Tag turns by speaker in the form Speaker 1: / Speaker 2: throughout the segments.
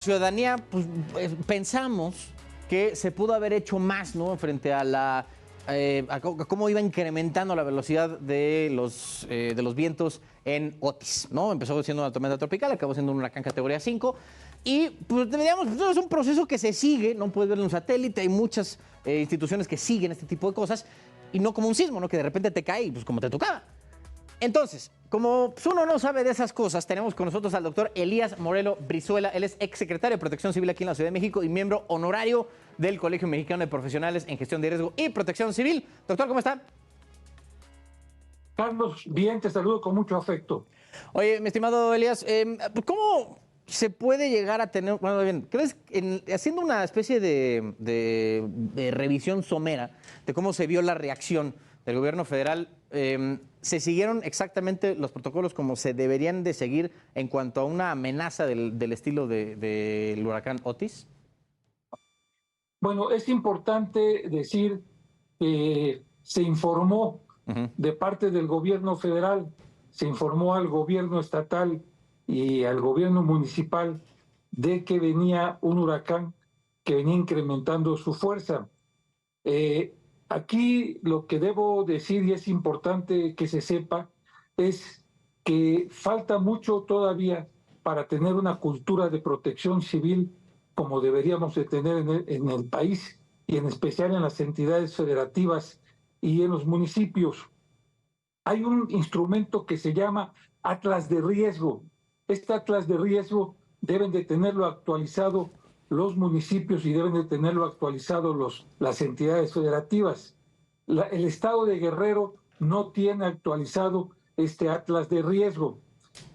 Speaker 1: Ciudadanía, pues pensamos que se pudo haber hecho más, ¿no? Frente a a cómo iba incrementando la velocidad de los vientos en Otis, ¿no? Empezó siendo una tormenta tropical, acabó siendo un huracán categoría 5. Y pues digamos, es un proceso que se sigue, no puedes verlo en un satélite, hay muchas instituciones que siguen este tipo de cosas, y no como un sismo, ¿no? Que de repente te cae y pues como te tocaba. Entonces, como uno no sabe de esas cosas, tenemos con nosotros al doctor Elías Morelo Brizuela. Él es exsecretario de Protección Civil aquí en la Ciudad de México y miembro honorario del Colegio Mexicano de Profesionales en Gestión de Riesgo y Protección Civil. Doctor, ¿cómo está?
Speaker 2: Carlos, bien, te saludo con mucho afecto.
Speaker 1: Oye, mi estimado Elías, ¿cómo se puede llegar a tener, bueno, bien, crees, haciendo una especie de revisión somera de cómo se vio la reacción del gobierno federal, se siguieron exactamente los protocolos como se deberían de seguir en cuanto a una amenaza del estilo del huracán Otis?
Speaker 2: Bueno, es importante decir que se informó de parte del gobierno federal, se informó al gobierno estatal y al gobierno municipal de que venía un huracán que venía incrementando su fuerza. Eh, Aquí lo que debo decir, y es importante que se sepa, es que falta mucho todavía para tener una cultura de protección civil como deberíamos de tener en el país y en especial en las entidades federativas y en los municipios. Hay un instrumento que se llama Atlas de Riesgo. Este Atlas de Riesgo deben de tenerlo actualizado los municipios y deben de tenerlo actualizado las entidades federativas. El estado de Guerrero no tiene actualizado este Atlas de Riesgo.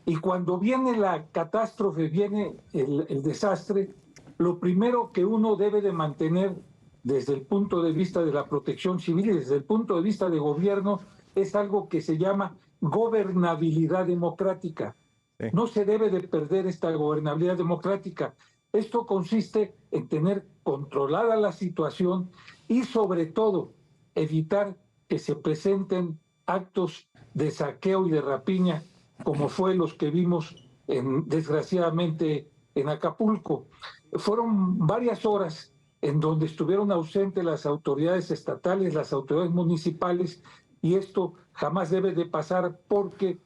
Speaker 2: Y cuando viene la catástrofe, viene el desastre, lo primero que uno debe de mantener desde el punto de vista de la protección civil y desde el punto de vista de gobierno es algo que se llama gobernabilidad democrática.
Speaker 1: Sí.
Speaker 2: No se debe de perder esta gobernabilidad democrática. Esto consiste en tener controlada la situación y sobre todo evitar que se presenten actos de saqueo y de rapiña como fue los que vimos desgraciadamente en Acapulco. Fueron varias horas en donde estuvieron ausentes las autoridades estatales, las autoridades municipales, y esto jamás debe de pasar porque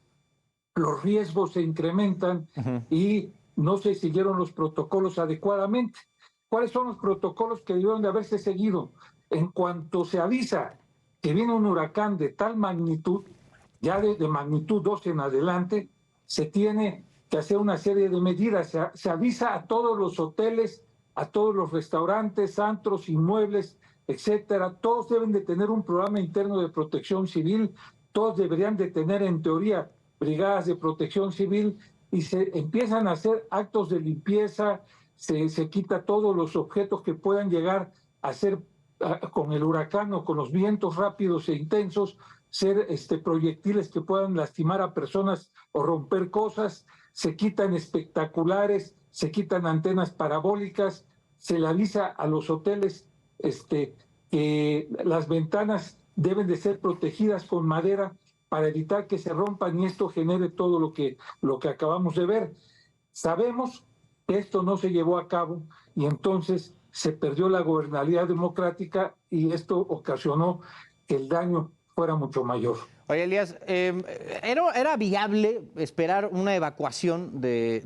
Speaker 2: los riesgos se incrementan y no se siguieron los protocolos adecuadamente. ¿Cuáles son los protocolos que debieron de haberse seguido? En cuanto se avisa que viene un huracán de tal magnitud, ya de magnitud 2 en adelante, se tiene que hacer una serie de medidas. Se avisa a todos los hoteles, a todos los restaurantes, antros, inmuebles, etcétera. Todos deben de tener un programa interno de protección civil. Todos deberían de tener, en teoría, brigadas de protección civil y se empiezan a hacer actos de limpieza, se quita todos los objetos que puedan llegar a ser con el huracán o con los vientos rápidos e intensos, ser proyectiles que puedan lastimar a personas o romper cosas, se quitan espectaculares, se quitan antenas parabólicas, se le avisa a los hoteles que las ventanas deben de ser protegidas con madera para evitar que se rompan y esto genere todo lo que acabamos de ver. Sabemos que esto no se llevó a cabo y entonces se perdió la gobernabilidad democrática y esto ocasionó que el daño fuera mucho mayor.
Speaker 1: Oye, Elías, ¿era viable esperar una evacuación de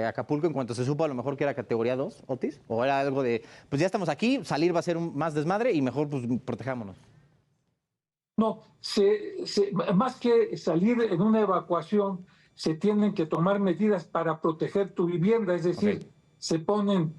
Speaker 1: Acapulco en cuanto se supo a lo mejor que era categoría 2, Otis? ¿O era algo de, pues ya estamos aquí, salir va a ser más desmadre y mejor pues protejámonos?
Speaker 2: No, más que salir en una evacuación, se tienen que tomar medidas para proteger tu vivienda, es decir,
Speaker 1: Okay.
Speaker 2: se ponen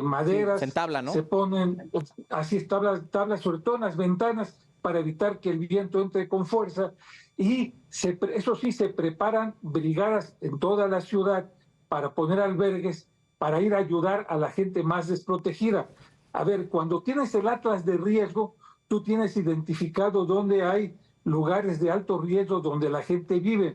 Speaker 2: maderas,
Speaker 1: Se entabla, ¿no?
Speaker 2: se ponen así tablas, sobre todo en las ventanas, para evitar que el viento entre con fuerza, y eso sí, se preparan brigadas en toda la ciudad para poner albergues, para ir a ayudar a la gente más desprotegida. A ver, cuando tienes el atlas de riesgo, tú tienes identificado dónde hay lugares de alto riesgo donde la gente vive.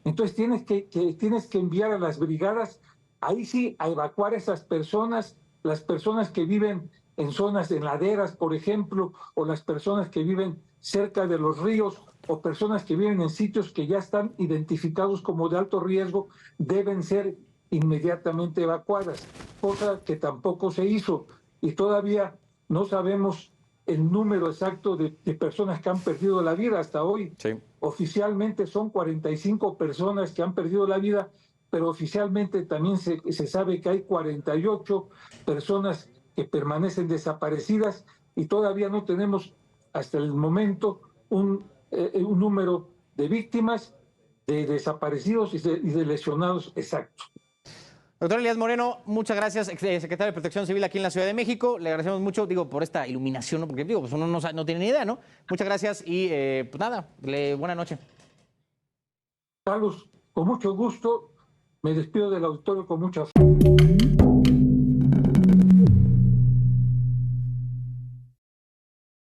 Speaker 2: Entonces tienes que enviar a las brigadas, ahí sí, a evacuar a esas personas, las personas que viven en zonas de laderas, por ejemplo, o las personas que viven cerca de los ríos, o personas que viven en sitios que ya están identificados como de alto riesgo, deben ser inmediatamente evacuadas, cosa que tampoco se hizo. Y todavía no sabemos el número exacto de personas que han perdido la vida hasta hoy.
Speaker 1: Sí.
Speaker 2: Oficialmente son 45 personas que han perdido la vida, pero oficialmente también se sabe que hay 48 personas que permanecen desaparecidas y todavía no tenemos hasta el momento un número de víctimas, de desaparecidos y de lesionados exactos.
Speaker 1: Doctor Elías Moreno, muchas gracias, secretario de Protección Civil aquí en la Ciudad de México. Le agradecemos mucho, digo, por esta iluminación, ¿no? Porque digo, pues uno no tiene ni idea, ¿no? Muchas gracias y pues nada, buena noche.
Speaker 2: Carlos, con mucho gusto, me despido del auditorio con mucha fe.